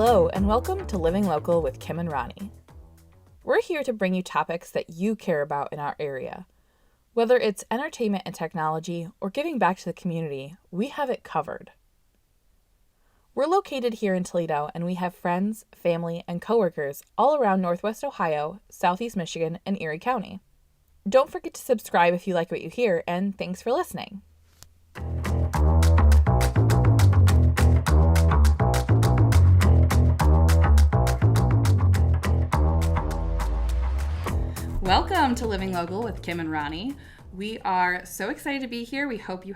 Hello, and welcome to Living Local with Kim and Rani. We're here to bring you topics that you care about in our area. Whether it's entertainment and technology or giving back to the community, we have it covered. We're located here in Toledo, and we have friends, family, and coworkers all around Northwest Ohio, Southeast Michigan, and Erie County. Don't forget to subscribe if you like what you hear, and thanks for listening. Welcome to Living Local with Kim and Rani. We are so excited to be here. We hope you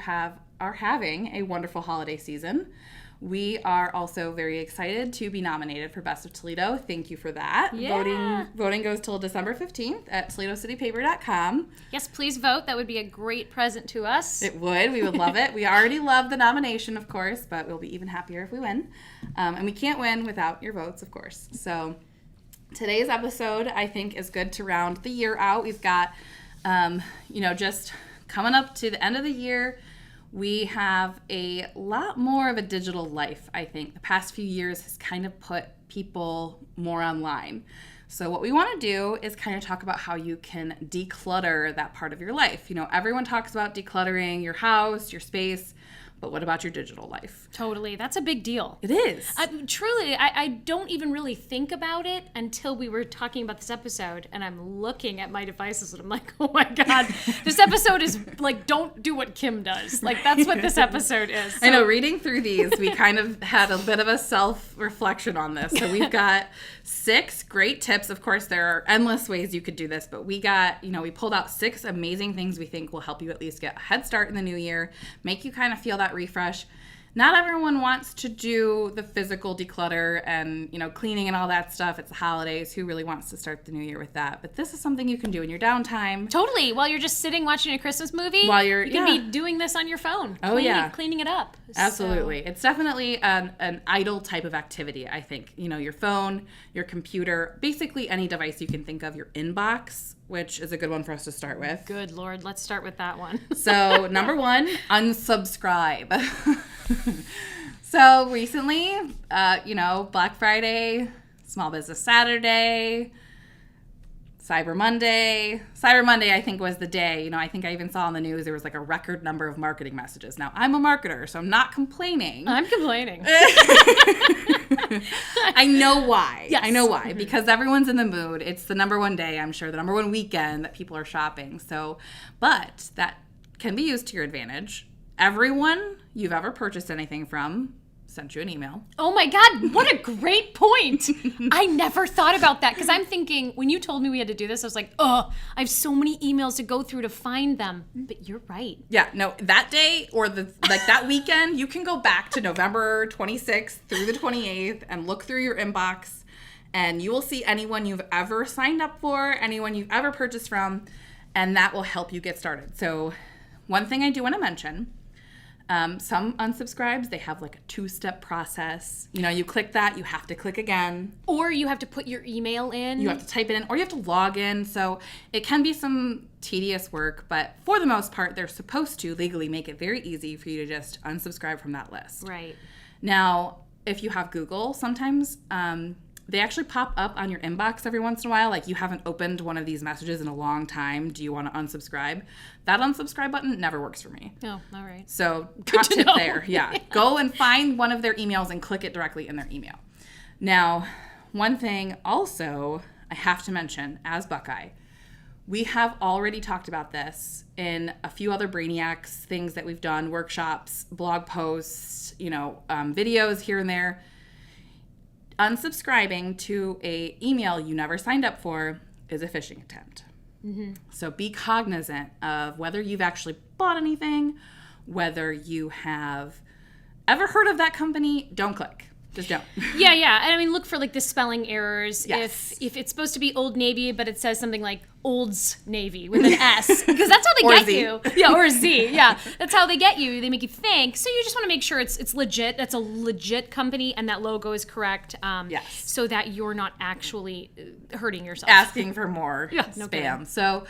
are having a wonderful holiday season. We are also very excited to be nominated for Best of Toledo. Thank you for that. Yeah. Voting goes till December 15th at ToledoCityPaper.com. Yes, please vote. That would be a great present to us. It would. We would love it. We already love the nomination, of course, but we'll be even happier if we win. And we can't win without your votes, of course. So today's episode, I think, is good to round the year out. We've got, just coming up to the end of the year. We have a lot more of a digital life, I think. The past few years has kind of put people more online. So what we want to do is kind of talk about how you can declutter that part of your life. You know, everyone talks about decluttering your house, your space, but what about your digital life? Totally. That's a big deal. It is. I don't even really think about it until we were talking about this episode, and I'm looking at my devices, and I'm like, oh my God, this episode is like, don't do what Kim does. Like, that's what this episode is. So. I know, reading through these, we kind of had a bit of a self-reflection on this. So we've got 6 great tips. Of course, there are endless ways you could do this, but we pulled out 6 amazing things we think will help you at least get a head start in the new year, make you kind of feel that refresh. Not everyone wants to do the physical declutter and, cleaning and all that stuff. It's the holidays. Who really wants to start the new year with that? But this is something you can do in your downtime. Totally. While you're just sitting watching a Christmas movie, you can be doing this on your phone. Cleaning it up. Absolutely. So. It's definitely an idle type of activity, I think. Your phone, your computer, basically any device you can think of, your inbox, which is a good one for us to start with. Good Lord. Let's start with that one. So, number 1, unsubscribe. So, recently, Black Friday, Small Business Saturday, Cyber Monday. Cyber Monday, I think, was the day. I think I even saw on the news there was like a record number of marketing messages. Now, I'm a marketer, so I'm not complaining. I'm complaining. I know why. Yes. I know why. Because everyone's in the mood. It's the number 1 day, I'm sure, the number 1 weekend that people are shopping. So, but that can be used to your advantage. Everyone you've ever purchased anything from sent you an email. Oh my God, what a great point. I never thought about that because I'm thinking, when you told me we had to do this, I was like, I have so many emails to go through to find them. But you're right. Yeah, no, that day or that weekend, you can go back to November 26th through the 28th and look through your inbox, and you will see anyone you've ever signed up for, anyone you've ever purchased from, and that will help you get started. So one thing I do want to mention, some unsubscribes, they have like a 2-step process. You click that, you have to click again. Or you have to put your email in. You have to type it in, or you have to log in. So it can be some tedious work, but for the most part, they're supposed to legally make it very easy for you to just unsubscribe from that list. Right. Now, if you have Google, sometimes they actually pop up on your inbox every once in a while. Like, you haven't opened one of these messages in a long time. Do you want to unsubscribe? That unsubscribe button never works for me. Oh, all right. So, top tip there. Yeah. Go and find one of their emails and click it directly in their email. Now, one thing also I have to mention as Buckeye, we have already talked about this in a few other Brainiacs, things that we've done, workshops, blog posts, videos here and there. Unsubscribing to a email you never signed up for is a phishing attempt. Mm-hmm. So be cognizant of whether you've actually bought anything, whether you have ever heard of that company. Don't click. Just don't. Yeah. And I mean, look for like the spelling errors. Yes. If it's supposed to be Old Navy, but it says something like Olds Navy with an S, because that's how they Or get Z. you. Yeah, or Z. Yeah, that's how they get you. They make you think. So you just want to make sure it's legit. That's a legit company, and that logo is correct. Yes. So that you're not actually hurting yourself. Asking for more no spam. kidding. So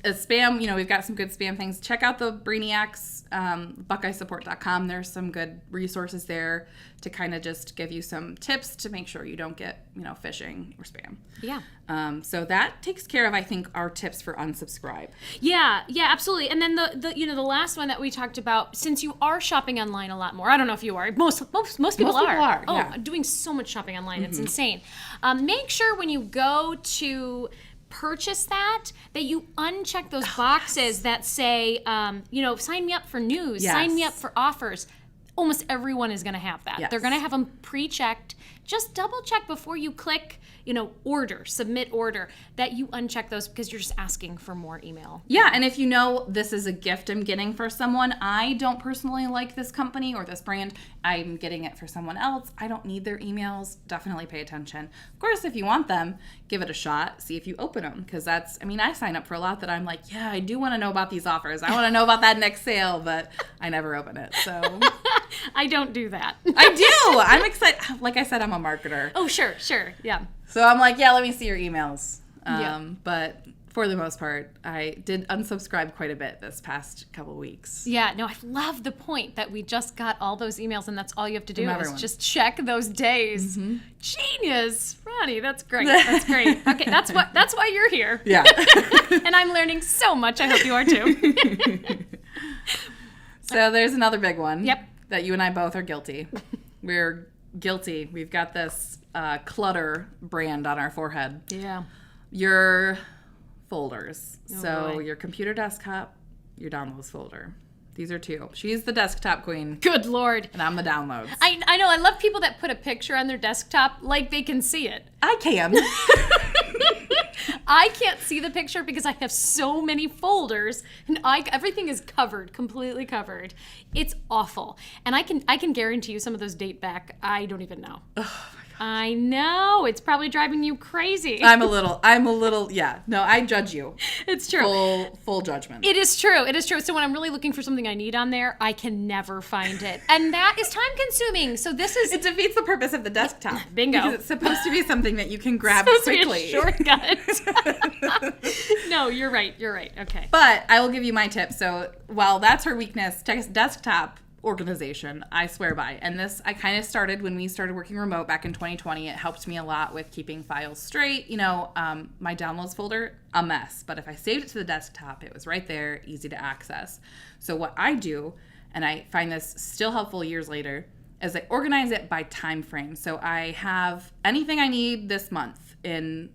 spam, we've got some good spam things. Check out the Brainiacs, BuckeyeSupport.com. There's some good resources there to kind of just give you some tips to make sure you don't get, phishing or spam. Yeah. So that takes care of, I think, our tips for unsubscribe. Yeah, absolutely. And then the last one that we talked about, since you are shopping online a lot more, I don't know if you are. Most people are. Oh, yeah. doing so much shopping online. It's insane. Make sure when you go to purchase that you uncheck those boxes that say, sign me up for news, Yes. sign me up for offers. Almost everyone is going to have that. Yes. They're going to have them pre-checked. Just double check before you click, submit order, that you uncheck those, because you're just asking for more email. Yeah, and if this is a gift I'm getting for someone, I don't personally like this company or this brand, I'm getting it for someone else, I don't need their emails, definitely pay attention. Of course, if you want them, give it a shot, see if you open them, because I sign up for a lot that I'm like, yeah, I do want to know about these offers, I want to know about that next sale, but I never open it, so. I don't do that. I do! I'm excited. Like I said, I'm a marketer. Oh, sure, yeah. So I'm like, yeah, let me see your emails. Yeah. But for the most part, I did unsubscribe quite a bit this past couple weeks. Yeah, no, I love the point that we just got all those emails, and that's all you have to do From is everyone. just check those days. Genius, Ronnie, that's great. That's great. Okay, that's why you're here. Yeah. And I'm learning so much. I hope you are too. So there's another big one. Yep. That you and I both are guilty. We're guilty. We've got this Clutter brand on our forehead. Yeah. Your folders. Oh, So boy. your computer desktop, your downloads folder. These are two. She's the desktop queen, Good Lord. and I'm the downloads. I know. I love people that put a picture on their desktop like they can see it. I can. I can't see the picture because I have so many folders, and everything is covered, completely covered. It's awful, and I can guarantee you some of those date back. I don't even know. I know, it's probably driving you crazy. I'm a little, yeah. No, I judge you. It's true. Full judgment. It is true. So when I'm really looking for something I need on there, I can never find it. And that is time consuming. So this is... It defeats the purpose of the desktop. Bingo. Because it's supposed to be something that you can grab supposed to be a quickly. shortcut. No, you're right. Okay. But I will give you my tip. So while that's her weakness, desktop organization, I swear by. And this, I kind of started when we started working remote back in 2020. It helped me a lot with keeping files straight. My downloads folder, a mess. But if I saved it to the desktop, it was right there, easy to access. So what I do, and I find this still helpful years later, is I organize it by time frame. So I have anything I need this month in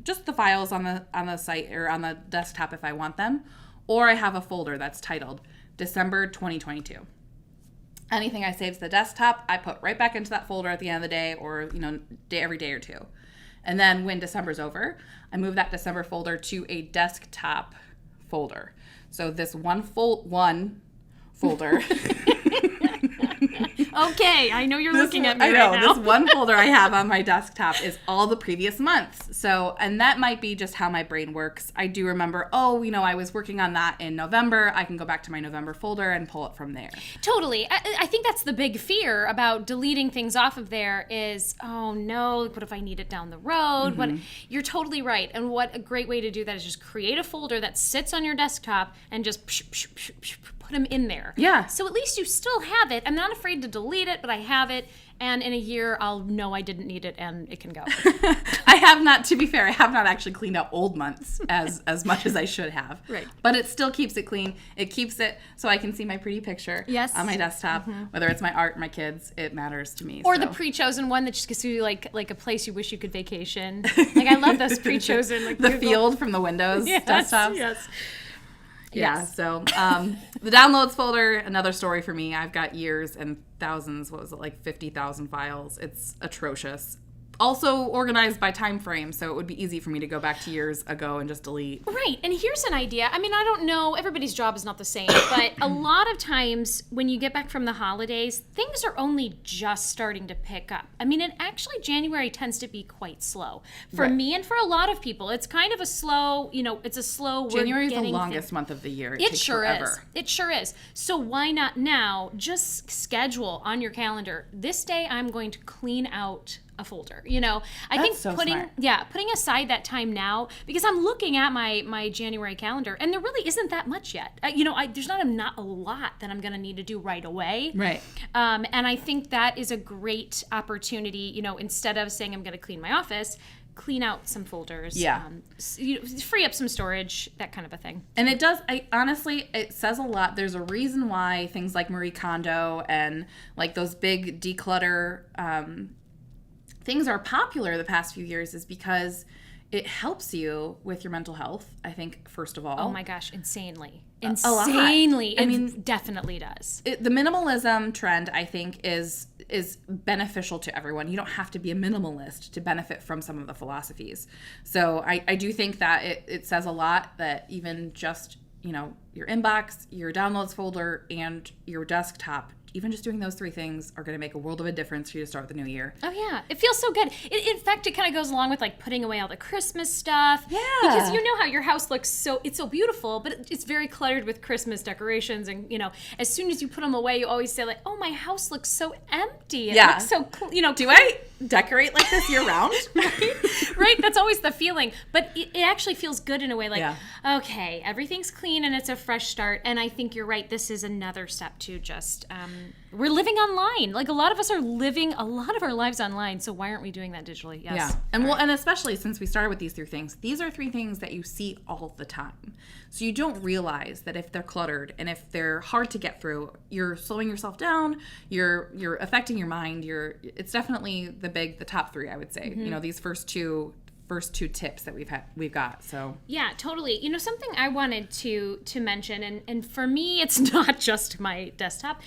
just the files on the site or on the desktop if I want them, or I have a folder that's titled December 2022. Anything I save to the desktop, I put right back into that folder at the end of the day, or every day or two. And then when December's over, I move that December folder to a desktop folder. So this one folder. Okay, I know you're looking at me right now. This one folder I have on my desktop is all the previous months. So, and that might be just how my brain works. I do remember, I was working on that in November. I can go back to my November folder and pull it from there. Totally. I think that's the big fear about deleting things off of there is, oh no, what if I need it down the road? You're totally right. And what a great way to do that is just create a folder that sits on your desktop and just put them in there. Yeah. So at least you still have it. I'm not afraid to delete it, but I have it. And in a year, I'll know I didn't need it and it can go. I have not actually cleaned out old months as much as I should have. Right. But it still keeps it clean. It keeps it so I can see my pretty picture on my desktop. Whether it's my art, my kids, it matters to me. Or the pre-chosen one that just gives you like a place you wish you could vacation. I love those pre-chosen. The Google. Field from the Windows desktops. Yes. Yeah, so the downloads folder, another story for me. I've got years and thousands, 50,000 files. It's atrocious. also organized by time frame, so it would be easy for me to go back to years ago and just delete. Right. And here's an idea. I mean, I don't know. Everybody's job is not the same. But a lot of times when you get back from the holidays, things are only just starting to pick up. I mean, and actually January tends to be quite slow. For me and for a lot of people, it's kind of a slow, it's a slow. January is the longest month of the year. It takes sure forever. is. It sure is. So why not now just schedule on your calendar, this day I'm going to clean out a folder. I think so putting smart. putting aside that time now, because I'm looking at my January calendar and there really isn't that much yet. There's not a lot that I'm going to need to do right away. Right. And I think that is a great opportunity, instead of saying I'm going to clean my office, clean out some folders. Yeah. Free up some storage, that kind of a thing. And it does, honestly, it says a lot. There's a reason why things like Marie Kondo and like those big declutter things are popular the past few years is because it helps you with your mental health, I think, first of all. Oh my gosh, insanely. A lot. It definitely does. The minimalism trend, I think, is beneficial to everyone. You don't have to be a minimalist to benefit from some of the philosophies. So I do think that it says a lot that even just, your inbox, your downloads folder, and your desktop, even just doing those three things are going to make a world of a difference for you to start the new year. Oh, yeah. It feels so good. In fact, it kind of goes along with, like, putting away all the Christmas stuff. Yeah. Because you know how your house looks it's so beautiful, but it's very cluttered with Christmas decorations. And, as soon as you put them away, you always say, like, oh, my house looks so empty. It looks so, Do I decorate like this year-round? Right? That's always the feeling. But it actually feels good in a way, like, okay, everything's clean and it's a fresh start. And I think you're right. This is another step to just... we're living online. Like, a lot of us are living a lot of our lives online. So why aren't we doing that digitally? Yes. Yeah. And especially since we started with these three things, these are three things that you see all the time. So you don't realize that if they're cluttered and if they're hard to get through, you're slowing yourself down, you're affecting your mind. It's definitely the top three, I would say. Mm-hmm. These first two tips that we've got. So yeah, totally. Something I wanted to mention, and for me, it's not just my desktop.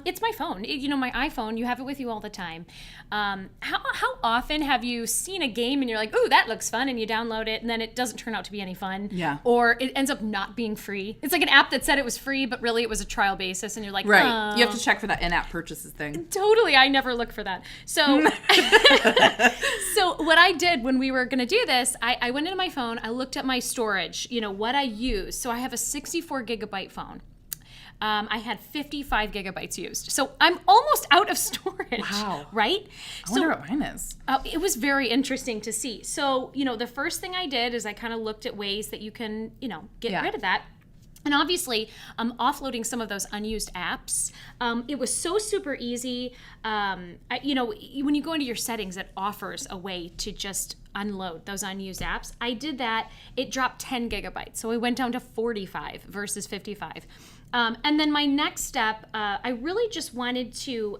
It's my phone. My iPhone. You have it with you all the time. How often have you seen a game and you're like, "Ooh, that looks fun," and you download it, and then it doesn't turn out to be any fun? Yeah. Or it ends up not being free. It's like an app that said it was free, but really it was a trial basis, and you're like, right. Oh. You have to check for that in-app purchases thing. Totally. I never look for that. So, so what I did when we were going to do this, I went into my phone, I looked at my storage, what I use. So I have a 64 gigabyte phone. I had 55 gigabytes used. So I'm almost out of storage. Wow. Right? I wonder what mine is. It was very interesting to see. So, the first thing I did is I kind of looked at ways that you can, get rid of that. And obviously, offloading some of those unused apps. It was so super easy. When you go into your settings, it offers a way to just unload those unused apps. I did that. It dropped 10 gigabytes. So we went down to 45 versus 55. And then my next step, I really just wanted to,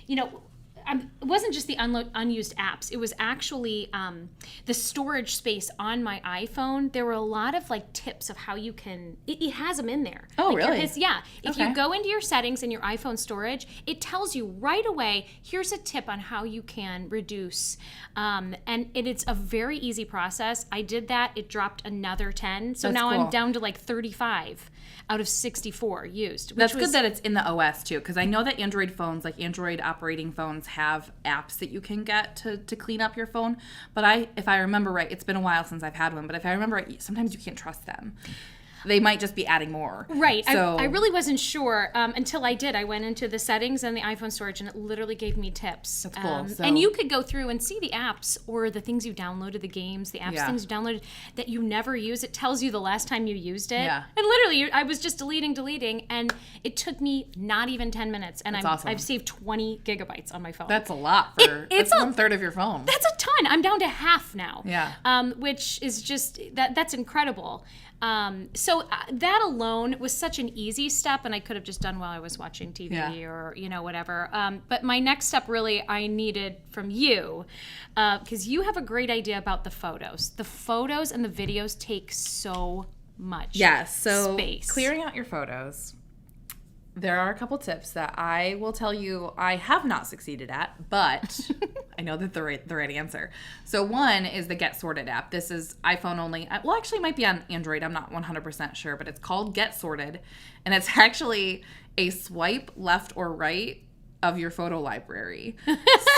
it wasn't just the unused apps. It was actually the storage space on my iPhone. There were a lot of tips of how you can. It has them in there. Oh, really? If you go into your settings in your iPhone storage, it tells you right away. Here's a tip on how you can reduce, and it's a very easy process. I did that. It dropped another 10. So now cool. I'm down to 35 out of 64 used. That's good that it's in the OS too, because I know that Android phones, like Android operating phones, have apps that you can get to clean up your phone. But if I remember right, it's been a while since I've had one, but if I remember right, sometimes you can't trust them. They might just be adding more. Right. So, I really wasn't sure until I did. I went into the settings and the iPhone storage, and it literally gave me tips. That's cool. And you could go through and see the apps or the things you downloaded, the games, the apps, things you downloaded that you never use. It tells you the last time you used it. Yeah. And literally, I was just deleting, and it took me not even 10 minutes. And awesome. I've saved 20 gigabytes on my phone. That's a lot. It's 1/3 of your phone. That's a ton. I'm down to half now. Yeah. Which is just, that's incredible. So that alone was such an easy step, and I could have just done while I was watching TV or, whatever. But my next step really I needed from you, because you have a great idea about the photos. The photos and the videos take so much so space. Clearing out your photos. there are a couple tips that I will tell you I have not succeeded at, but I know that the right answer. So one is the Get Sorted app. This is iPhone only. Well, actually it might be on Android. I'm not 100% sure, but it's called Get Sorted. And it's actually a swipe left or right of your photo library.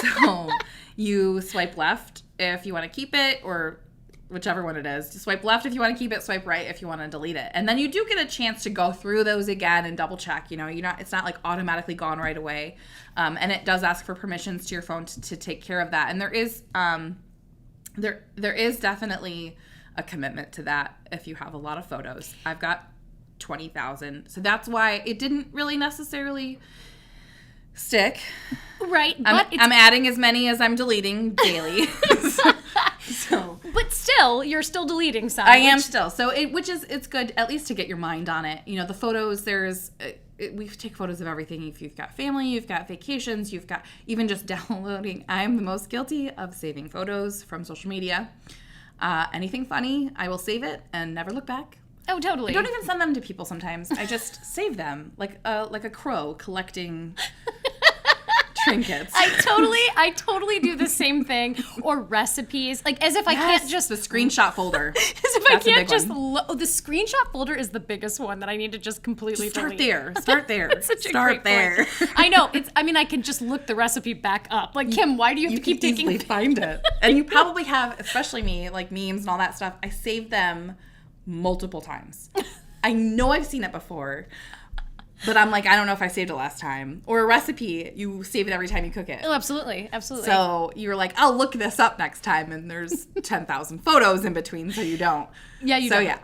So you swipe left if you want to keep it, or whichever one it is. Just swipe left if you want to keep it, swipe right if you want to delete it. And then you do get a chance to go through those again and double check. It's not like automatically gone right away. And it does ask for permissions to your phone to take care of that. And there is there is definitely a commitment to that if you have a lot of photos. I've got 20,000. So that's why it didn't really necessarily stick. Right. I'm adding as many as I'm deleting daily. So. But still, you're still deleting some. I am still. So it's good at least to get your mind on it. The photos, we take photos of everything. If you've got family, you've got vacations, you've got even just downloading. I'm the most guilty of saving photos from social media. Anything funny, I will save it and never look back. Oh, totally. I don't even send them to people sometimes. I just save them like a crow collecting trinkets. I totally do the same thing. Or recipes, like as if I can't just the screenshot folder. As if I can't just the screenshot folder is the biggest one that I need to just completely start delete. Start there. That's such a start great there. Point. I know. I can just look the recipe back up. Like Kim, why do you have to keep taking? You can easily find it, and you probably have, especially me, like memes and all that stuff. I save them multiple times. I know I've seen it before. But I'm like, I don't know if I saved it last time. Or a recipe, you save it every time you cook it. Oh, absolutely. Absolutely. So you're like, I'll look this up next time. And there's 10,000 photos in between, so you don't. Yeah, you don't. So, yeah.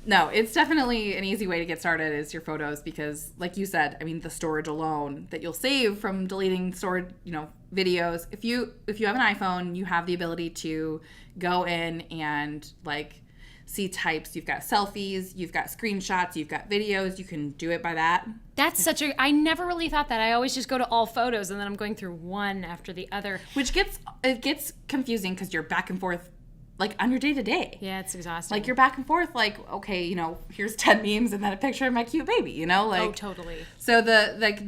No, it's definitely an easy way to get started is your photos because, like you said, the storage alone that you'll save from deleting stored, videos. If you have an iPhone, you have the ability to go in and, see types. You've got selfies, you've got screenshots, you've got videos. You can do it by that. That's I never really thought that. I always just go to all photos and then I'm going through one after the other. Which gets confusing because you're back and forth on your day to day. Yeah, it's exhausting. You're back and forth okay, here's 10 memes and then a picture of my cute baby, Oh, totally. So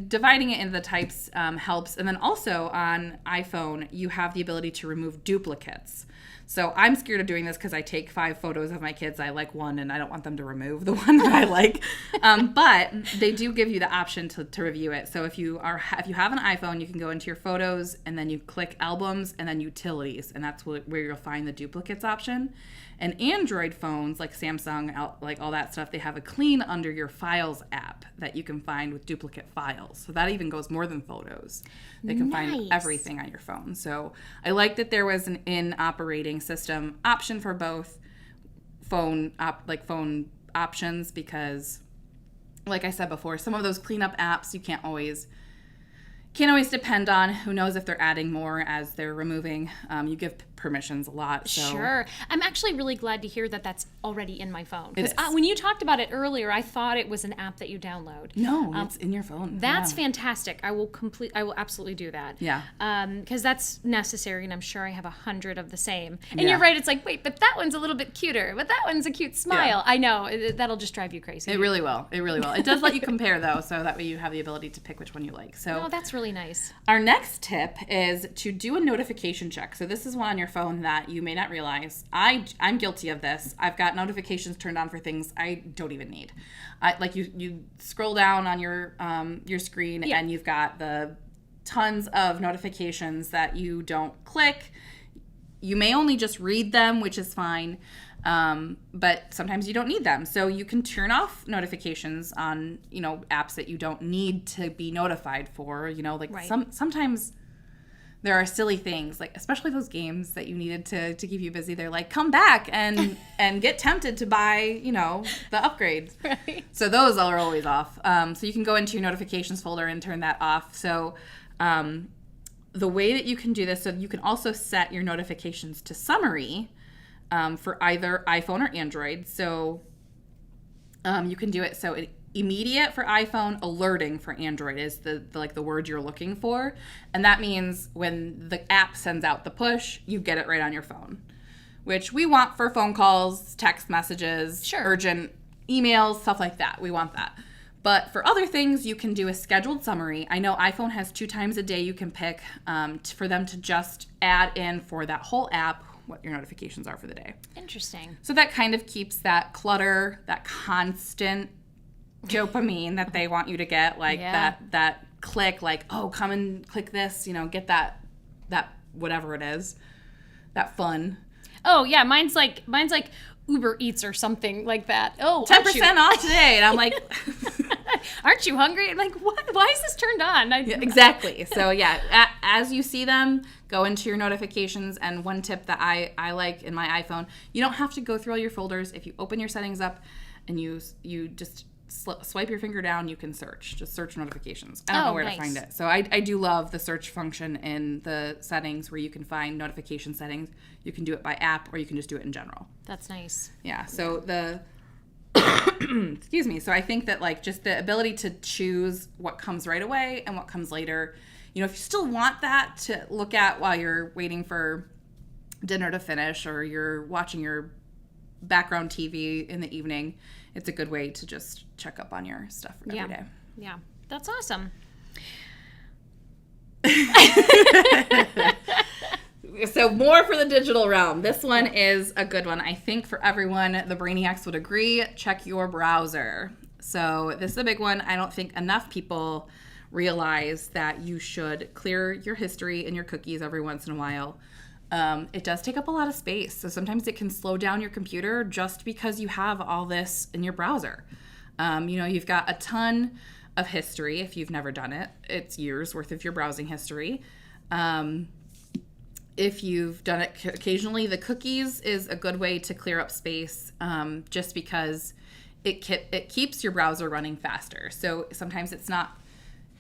dividing it into the types helps. And then also on iPhone, you have the ability to remove duplicates. So I'm scared of doing this because I take 5 photos of my kids. I like one, and I don't want them to remove the one that I like. But they do give you the option to review it. So if you have an iPhone, you can go into your photos, and then you click albums, and then utilities, and that's where you'll find the duplicates option. And Android phones, like Samsung, all that stuff, they have a clean under your files app that you can find with duplicate files. So that even goes more than photos. They can find everything on your phone. So I like that there was an in-operating system option for both phone options because, like I said before, some of those cleanup apps you can't always depend on. Who knows if they're adding more as they're removing. You give permissions a lot. So. Sure. I'm actually really glad to hear that that's already in my phone. Because when you talked about it earlier, I thought it was an app that you download. No, it's in your phone. That's fantastic. I will absolutely do that. Yeah. Because that's necessary, and I'm sure I have 100 of the same. And you're right. It's wait, but that one's a little bit cuter. But that one's a cute smile. Yeah. I know. That'll just drive you crazy. It really will. It does let you compare, though, so that way you have the ability to pick which one you like. So. Oh, that's really nice. Our next tip is to do a notification check. So this is one on your phone that you may not realize. I'm guilty of this. I've got notifications turned on for things I don't even need. You scroll down on your screen and you've got the tons of notifications that you don't click. You may only just read them, which is fine. But sometimes you don't need them. So you can turn off notifications on, apps that you don't need to be notified for, right. Sometimes there are silly things, especially those games that you needed to keep you busy. They're come back and get tempted to buy, the upgrades. Right. So those are always off. So you can go into your notifications folder and turn that off. So, the way that you can do this, so you can also set your notifications to summary, for either iPhone or Android. So you can do it immediate for iPhone, alerting for Android is the word you're looking for. And that means when the app sends out the push, you get it right on your phone, which we want for phone calls, text messages, sure. urgent emails, stuff like that. We want that. But for other things, you can do a scheduled summary. I know iPhone has 2 times a day you can pick for them to just add in for that whole app what your notifications are for the day. Interesting. So that kind of keeps that clutter, that constant dopamine that they want you to get, like that click, like, oh, come and click this, get that whatever it is, that fun. Oh yeah, mine's like Uber Eats or something like that. Oh, 10% off today, and I'm like, aren't you hungry? I'm like, what? Why is this turned on? Yeah, exactly. So yeah, as you see them, go into your notifications. And one tip that I like in my iPhone, you don't have to go through all your folders. If you open your settings up and you just swipe your finger down, you can search. Just search notifications. I don't know where to find it. So I do love the search function in the settings where you can find notification settings. You can do it by app or you can just do it in general. That's nice. Yeah. So excuse me. So I think that like just the ability to choose what comes right away and what comes later, if you still want that to look at while you're waiting for dinner to finish or you're watching your background TV in the evening, it's a good way to just check up on your stuff every day. Yeah. That's awesome. So more for the digital realm. This one is a good one. I think for everyone, the Brainiacs would agree. Check your browser. So this is a big one. I don't think enough people realize that you should clear your history and your cookies every once in a while. It does take up a lot of space. So sometimes it can slow down your computer just because you have all this in your browser. You've got a ton of history. If you've never done it, it's years worth of your browsing history. If you've done it occasionally, the cookies is a good way to clear up space just because it keeps your browser running faster. So sometimes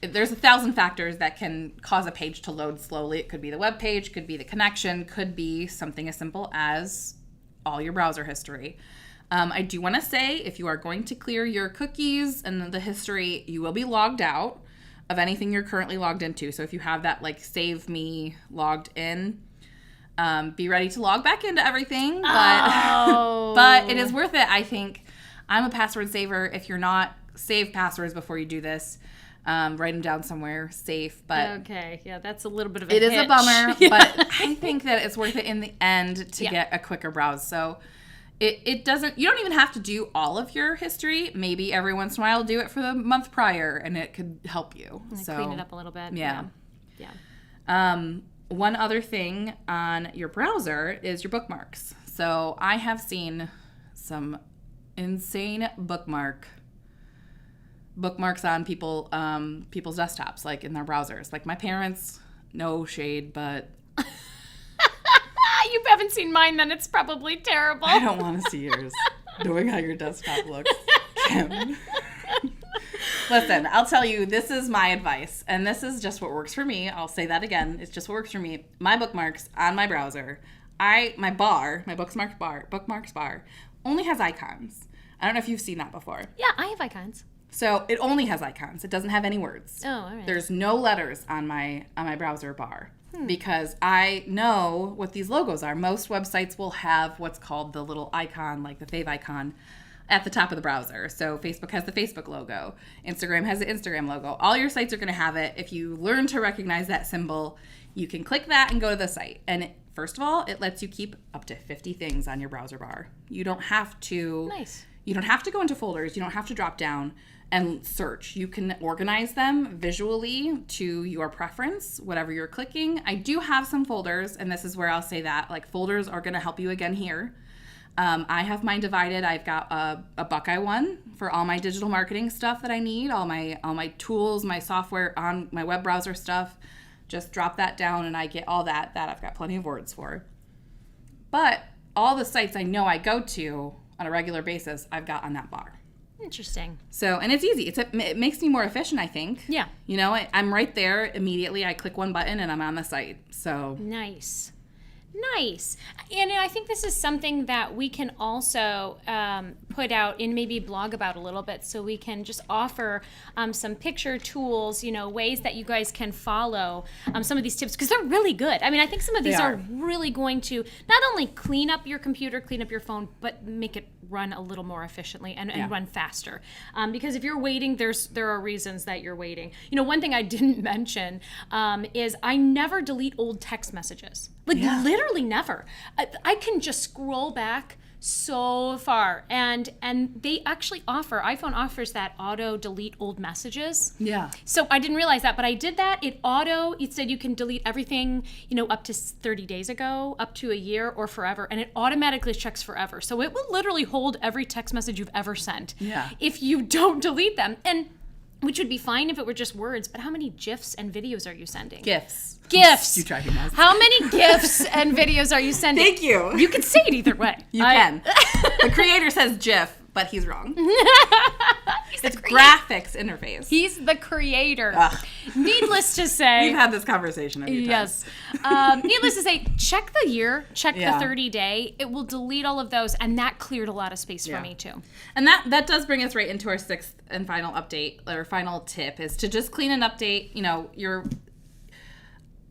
there's 1,000 factors that can cause a page to load slowly. It could be the web page, could be the connection, could be something as simple as all your browser history. I do want to say if you are going to clear your cookies and the history, you will be logged out of anything you're currently logged into. So if you have that like save me logged in, be ready to log back into everything. But it is worth it, I think. I'm a password saver. If you're not, save passwords before you do this. Write them down somewhere safe. But okay, yeah, that's a little bit of a hitch. It is a bummer, yeah. But I think that it's worth it in the end to get a quicker browse. So it doesn't, you don't even have to do all of your history. Maybe every once in a while do it for the month prior and it could help you. So clean it up a little bit. Yeah. Yeah. One other thing on your browser is your bookmarks. So I have seen some insane bookmarks on people's desktops, like in their browsers. Like my parents, no shade, but you haven't seen mine, then it's probably terrible. I don't want to see yours, knowing how your desktop looks. Kim. Listen, I'll tell you, this is my advice, and this is just what works for me. I'll say that again. It's just what works for me. My bookmarks on my browser, my bookmarks bar, only has icons. I don't know if you've seen that before. Yeah, I have icons. So it only has icons. It doesn't have any words. Oh, all right. There's no letters on my browser bar because I know what these logos are. Most websites will have what's called the little icon, like the fave icon, at the top of the browser. So Facebook has the Facebook logo. Instagram has the Instagram logo. All your sites are going to have it. If you learn to recognize that symbol, you can click that and go to the site. And first of all, it lets you keep up to 50 things on your browser bar. You don't have to. Nice. You don't have to go into folders. You don't have to drop down and search. You can organize them visually to your preference, whatever you're clicking. I do have some folders, and this is where I'll say that, like, folders are going to help you again here. I have mine divided. I've got a Buckeye one for all my digital marketing stuff that I need, all my tools, my software on my web browser stuff. Just drop that down and I get all that I've got plenty of words for. But all the sites I know I go to on a regular basis, I've got on that bar. Interesting. So, and it's easy. It makes me more efficient, I think. Yeah. I'm right there immediately. I click one button and I'm on the site. So nice. And I think this is something that we can also put out and maybe blog about a little bit, so we can just offer some picture tools, ways that you guys can follow some of these tips, because they're really good. I mean, I think some of these are really going to not only clean up your computer, clean up your phone, but make it run a little more efficiently and Yeah. run faster. Because if you're waiting, there are reasons that you're waiting. One thing I didn't mention is I never delete old text messages. Literally never. I can just scroll back so far, and they actually iPhone offers that auto delete old messages. Yeah. So I didn't realize that, but I did that. It said you can delete everything, up to 30 days ago, up to a year, or forever, and it automatically checks forever. So it will literally hold every text message you've ever sent. Yeah. If you don't delete them, and which would be fine if it were just words, but how many GIFs and videos are you sending? GIFs. GIFs. You try to be nice. How many GIFs and videos are you sending? Thank you. You can say it either way. You can. The creator says GIF, but he's wrong. It's graphics interface. He's the creator. Ugh. Needless to say. We've had this conversation a few times. Yes. Needless to say, check the year, check Yeah. the 30-day. It will delete all of those, and that cleared a lot of space for me too. And that does bring us right into our sixth and final update, or final tip, is to just clean and update,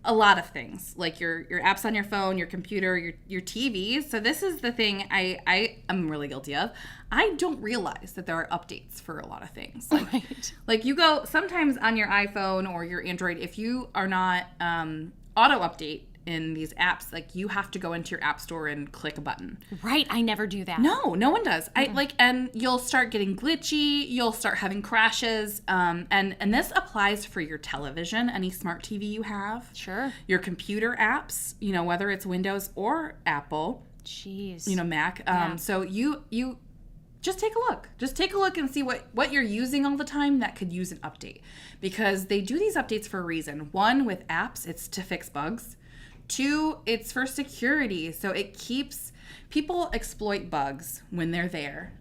a lot of things, like your apps on your phone, your computer, your TVs. So this is the thing I am really guilty of. I don't realize that there are updates for a lot of things. Right. Like you go sometimes on your iPhone or your Android, if you are not auto update in these apps, like you have to go into your app store and click a button. Right. I never do that. No one does. And you'll start getting glitchy. You'll start having crashes. And this applies for your television, any smart TV you have. Sure. Your computer apps, whether it's Windows or Apple. Jeez. Mac. Yeah. So you just take a look. Just take a look and see what you're using all the time that could use an update. Because they do these updates for a reason. One, with apps, it's to fix bugs. Two, it's for security. So it keeps people exploit bugs when they're there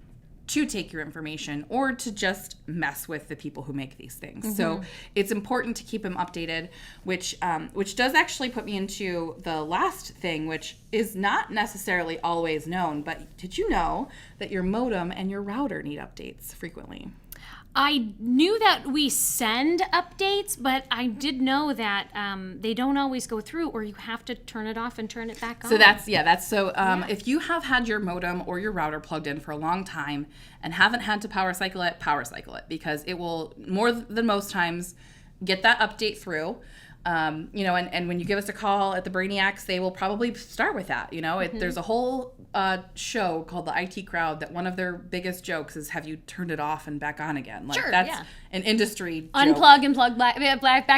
to take your information or to just mess with the people who make these things. Mm-hmm. So it's important to keep them updated, which does actually put me into the last thing, which is not necessarily always known. But did you know that your modem and your router need updates frequently? I knew that we send updates, but I did know that they don't always go through, or you have to turn it off and turn it back on. So if you have had your modem or your router plugged in for a long time and haven't had to power cycle it, because it will more than most times get that update through. And when you give us a call at the Brainiacs, they will probably start with that. There's a whole show called the IT Crowd that one of their biggest jokes is, have you turned it off and back on again? Like, sure, that's an industry Unplug joke. and plug back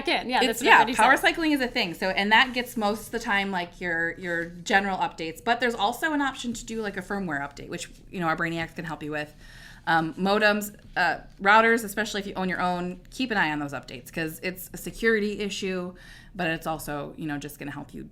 in. Yeah, that's what everybody power says. cycling is a thing. So, and that gets most of the time like your general updates. But there's also an option to do like a firmware update, which our Brainiacs can help you with. Modems, routers, especially if you own your own, keep an eye on those updates because it's a security issue, but it's also, just going to help you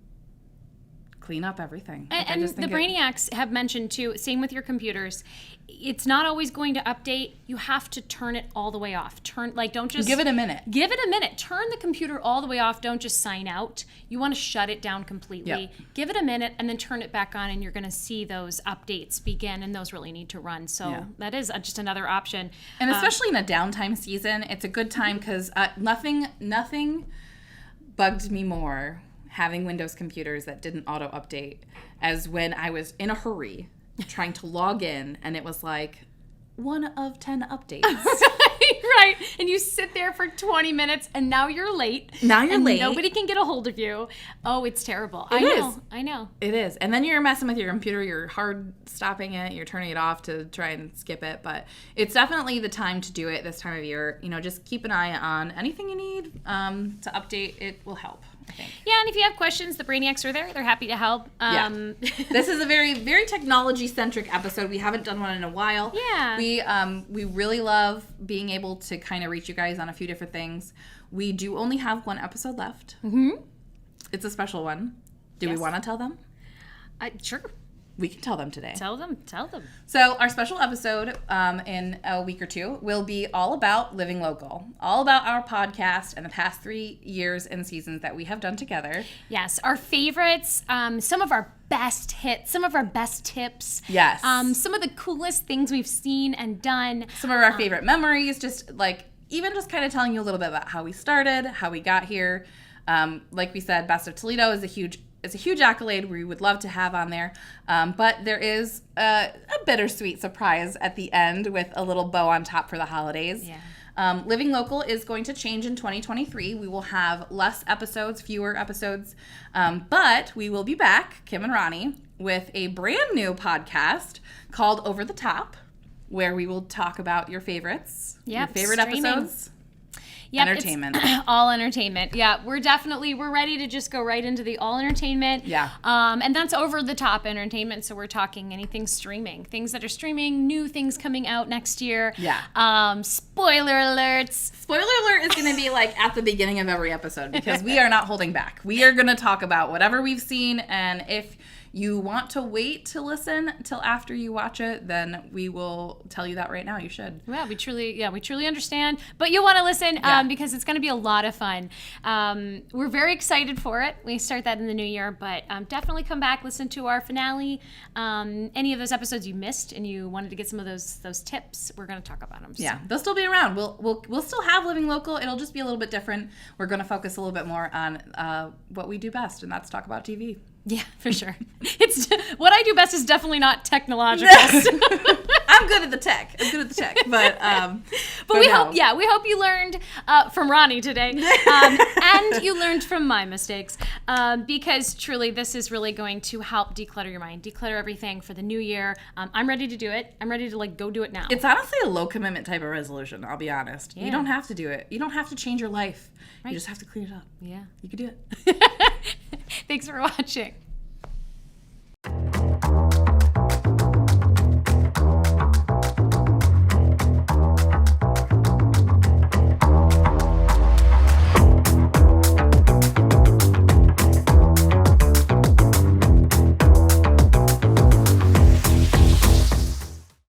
clean up everything. And the Brainiacs have mentioned too, same with your computers. It's not always going to update. You have to turn it all the way off. Don't just give it a minute. Give it a minute. Turn the computer all the way off. Don't just sign out. You want to shut it down completely. Yep. Give it a minute and then turn it back on, and you're going to see those updates begin, and those really need to run. So that is just another option. And especially in a downtime season, it's a good time because nothing bugged me more having Windows computers that didn't auto update as when I was in a hurry trying to log in and it was like 1 of 10 updates. Right. And you sit there for 20 minutes and now you're late. Nobody can get a hold of you. Oh, it's terrible. I know. It is. And then you're messing with your computer. You're hard stopping it. You're turning it off to try and skip it. But it's definitely the time to do it this time of year. Just keep an eye on anything you need to update. It will help, I think. Yeah, and if you have questions, the Brainiacs are there. They're happy to help. This is a very, very technology-centric episode. We haven't done one in a while. Yeah. We really love being able to kind of reach you guys on a few different things. We do only have one episode left. Mm-hmm. It's a special one. Do we want to tell them? Sure. We can tell them today. Tell them. So our special episode in a week or two will be all about living local, all about our podcast and the past 3 years and seasons that we have done together. Yes, our favorites, some of our best hits, some of our best tips. Yes. Some of the coolest things we've seen and done. Some of our favorite memories, just kind of telling you a little bit about how we started, how we got here. Like we said, Best of Toledo is a huge is a huge accolade we would love to have on there. But there is a bittersweet surprise at the end with a little bow on top for the holidays. Yeah. Living Local is going to change in 2023. We will have less episodes, fewer episodes, but we will be back, Kim and Rani, with a brand new podcast called Over the Top, where we will talk about your favorites, your favorite streaming episodes. Yep, entertainment. All entertainment. Yeah, we're ready to just go right into the all entertainment. Yeah. And that's over the top entertainment. So we're talking anything streaming, things that are streaming, new things coming out next year. Yeah. Spoiler alerts. Spoiler alert is going to be like at the beginning of every episode because we are not holding back. We are going to talk about whatever we've seen, and if you want to wait to listen till after you watch it, then we will tell you that right now. You should. Yeah, we truly understand. But you want to listen because it's going to be a lot of fun. We're very excited for it. We start that in the new year, but definitely come back, listen to our finale. Any of those episodes you missed and you wanted to get some of those tips, we're going to talk about them. So. Yeah, they'll still be around. We'll still have Living Local. It'll just be a little bit different. We're going to focus a little bit more on what we do best, and that's talk about TV. Yeah, for sure. It's what I do best is definitely not technological. I'm good at the tech. But we hope you learned from Rani today, and you learned from my mistakes, because truly this is really going to help declutter your mind, declutter everything for the new year. I'm ready to do it. I'm ready to go do it now. It's honestly a low commitment type of resolution. I'll be honest. Yeah. You don't have to do it. You don't have to change your life. Right. You just have to clean it up. Yeah, you can do it. Thanks for watching.